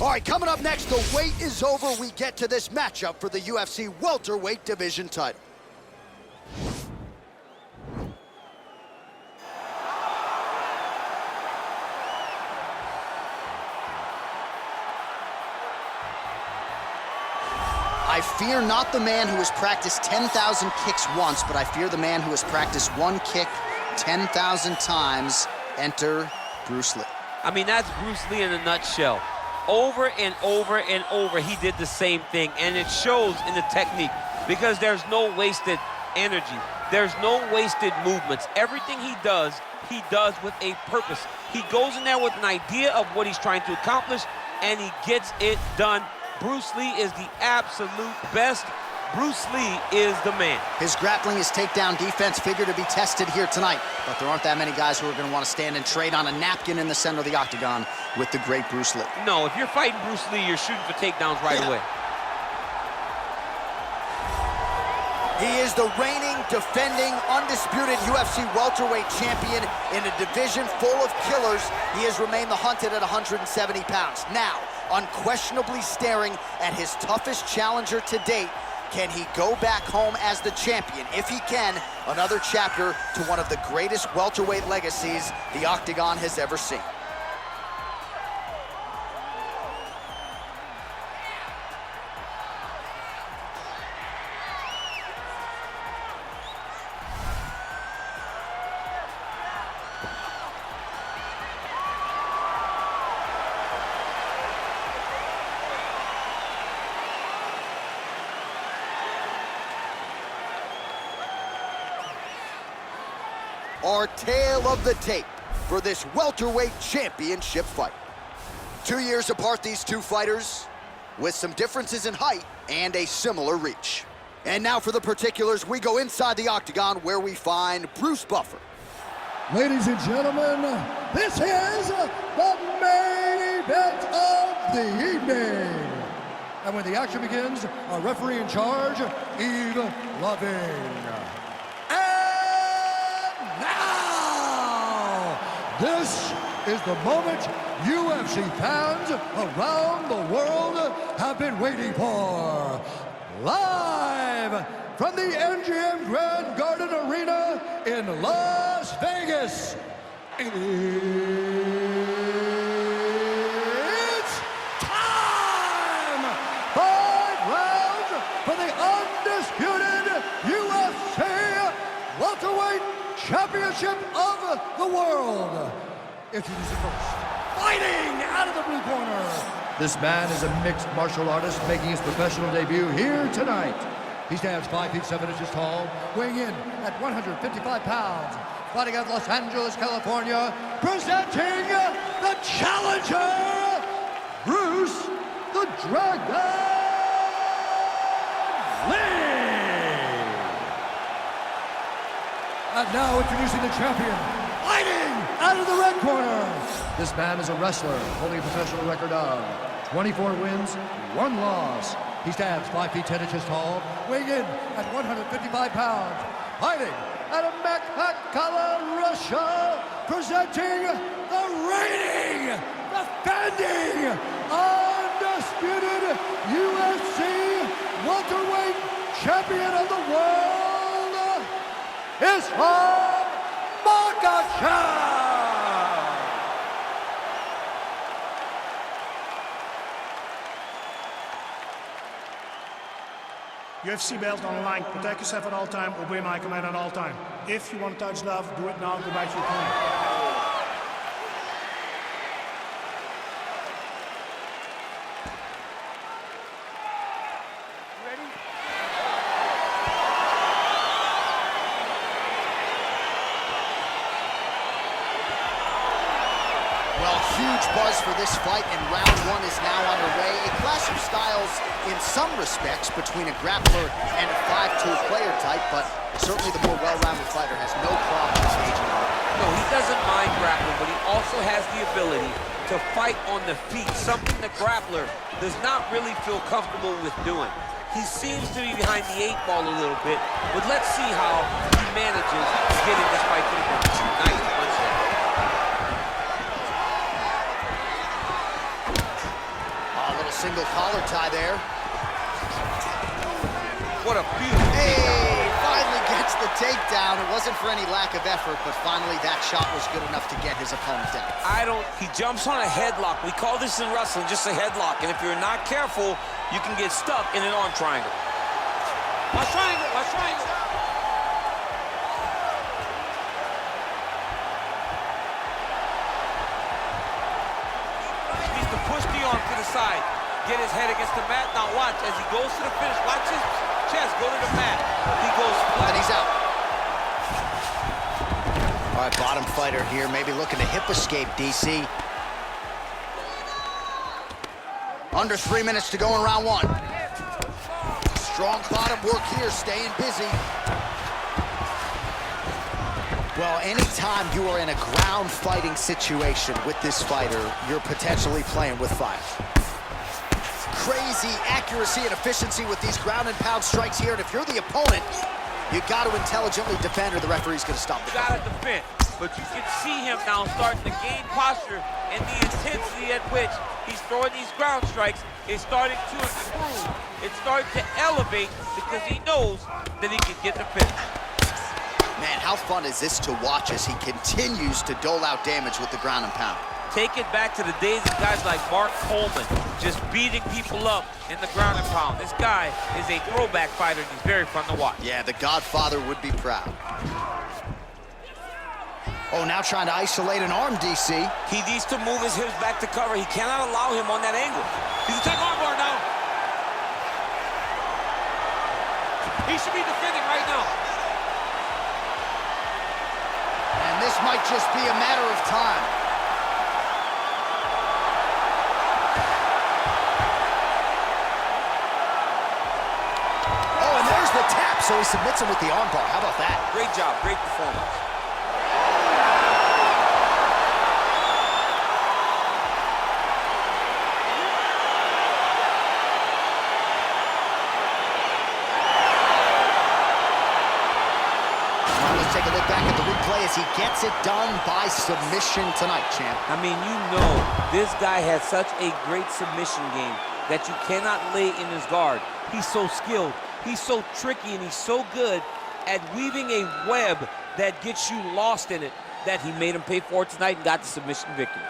All right, coming up next, the wait is over. We get to this matchup for the UFC welterweight division title. I fear not the man who has practiced 10,000 kicks once, but I fear the man who has practiced one kick 10,000 times. Enter Bruce Lee. I mean, that's Bruce Lee in a nutshell. Over and over and over, he did the same thing, and it shows in the technique because there's no wasted energy. There's no wasted movements. Everything he does with a purpose. He goes in there with an idea of what he's trying to accomplish, and he gets it done. Bruce Lee is the absolute best. Bruce Lee is the man. His grappling, his takedown defense figure to be tested here tonight, but there aren't that many guys who are going to want to stand and trade on a napkin in the center of the octagon with the great Bruce Lee. No, if you're fighting Bruce Lee, you're shooting for takedowns right away. He is the reigning, defending, undisputed UFC welterweight champion in a division full of killers. He has remained the hunted at 170 pounds. Now, unquestionably staring at his toughest challenger to date. Can he go back home as the champion? If he can, another chapter to one of the greatest welterweight legacies the Octagon has ever seen. Our tale of the tape for this welterweight championship fight. 2 years apart, these two fighters, with some differences in height and a similar reach. And now for the particulars, we go inside the octagon where we find Bruce Buffer. Ladies and gentlemen, this is the main event of the evening. And when the action begins, our referee in charge, Yves Lavigne. This is the moment UFC fans around the world have been waiting for. Live from the MGM Grand Garden Arena in Las Vegas. It's time! 5 rounds for the undisputed UFC welterweight championship of the world. Introducing first, fighting out of the blue corner. This man is a mixed martial artist making his professional debut here tonight. He stands 5 feet 7 inches tall, weighing in at 155 pounds. Fighting out of Los Angeles, California, presenting the challenger, Bruce the Dragon Lee. And now introducing the champion, fighting out of the red corner. This man is a wrestler holding a professional record of 24 wins, 1 loss. He stands 5 feet 10 inches tall, weighing in at 155 pounds. Fighting out of Makhachev, Russia, presenting the reigning, defending, undisputed UFC welterweight champion of the world, is Makhachev! UFC belt on the line. Protect yourself at all time. Obey my command at all time. If you want to touch love, do it now. Go back to your corner. Well, huge buzz for this fight, and round 1 is now underway. A clash of styles in some respects between a grappler and a 5'2" player type, but certainly the more well-rounded fighter has no problem staging it. No, he doesn't mind grappling, but he also has the ability to fight on the feet, something the grappler does not really feel comfortable with doing. He seems to be behind the 8 ball a little bit, but let's see how he manages getting this fight to the ground. Nice punch there. A little single collar tie there. What a beautiful Hey, finally gets the takedown. It wasn't for any lack of effort, but finally that shot was good enough to get his opponent down. He jumps on a headlock. We call this in wrestling just a headlock. And if you're not careful, you can get stuck in an arm triangle. Watch triangle, watch triangle. He needs to push the arm to the side. Get his head against the mat. Now watch, as he goes to the finish, watch his chest go to the mat. He goes flat. And he's out. All right, bottom fighter here, maybe looking to hip escape, DC. Under 3 minutes to go in round one. Strong bottom work here, staying busy. Well, anytime you are in a ground fighting situation with this fighter, you're potentially playing with fire. Crazy accuracy and efficiency with these ground and pound strikes here, and if you're the opponent, you got to intelligently defend or the referee's going to stop the fight. Got to defend, but you can see him now starting to gain posture, and the intensity at which he's throwing these ground strikes is starting to improve. It's starting to elevate because he knows that he can get the finish. Man, how fun is this to watch as he continues to dole out damage with the ground and pound? Take it back to the days of guys like Mark Coleman, just beating people up in the ground and pound. This guy is a throwback fighter, and he's very fun to watch. Yeah, the Godfather would be proud. Oh, now trying to isolate an arm, DC. He needs to move his hips back to cover. He cannot allow him on that angle. He's attacking armbar now. He should be defending right now. And this might just be a matter of time. Oh, and there's the tap, so he submits him with the armbar. How about that? Great job, great performance. Take a look back at the replay as he gets it done by submission tonight, champ. I mean, you know, this guy has such a great submission game that you cannot lay in his guard. He's so skilled, he's so tricky, and he's so good at weaving a web that gets you lost in it that he made him pay for it tonight and got the submission victory.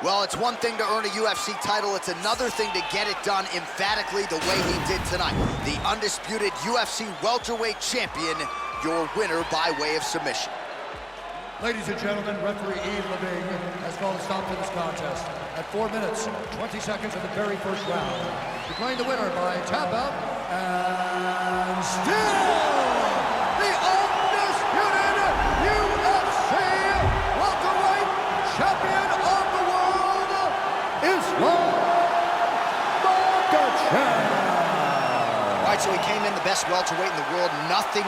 Well, it's one thing to earn a UFC title. It's another thing to get it done emphatically the way he did tonight. The undisputed UFC welterweight champion, your winner by way of submission. Ladies and gentlemen, referee Yves Levine has called a stop to this contest at 4 minutes, 20 seconds of the very first round. Declaring the winner by tap out, and still the undisputed UFC welterweight champion of the world is Makhachev. All right, so he came in the best welterweight in the world. Nothing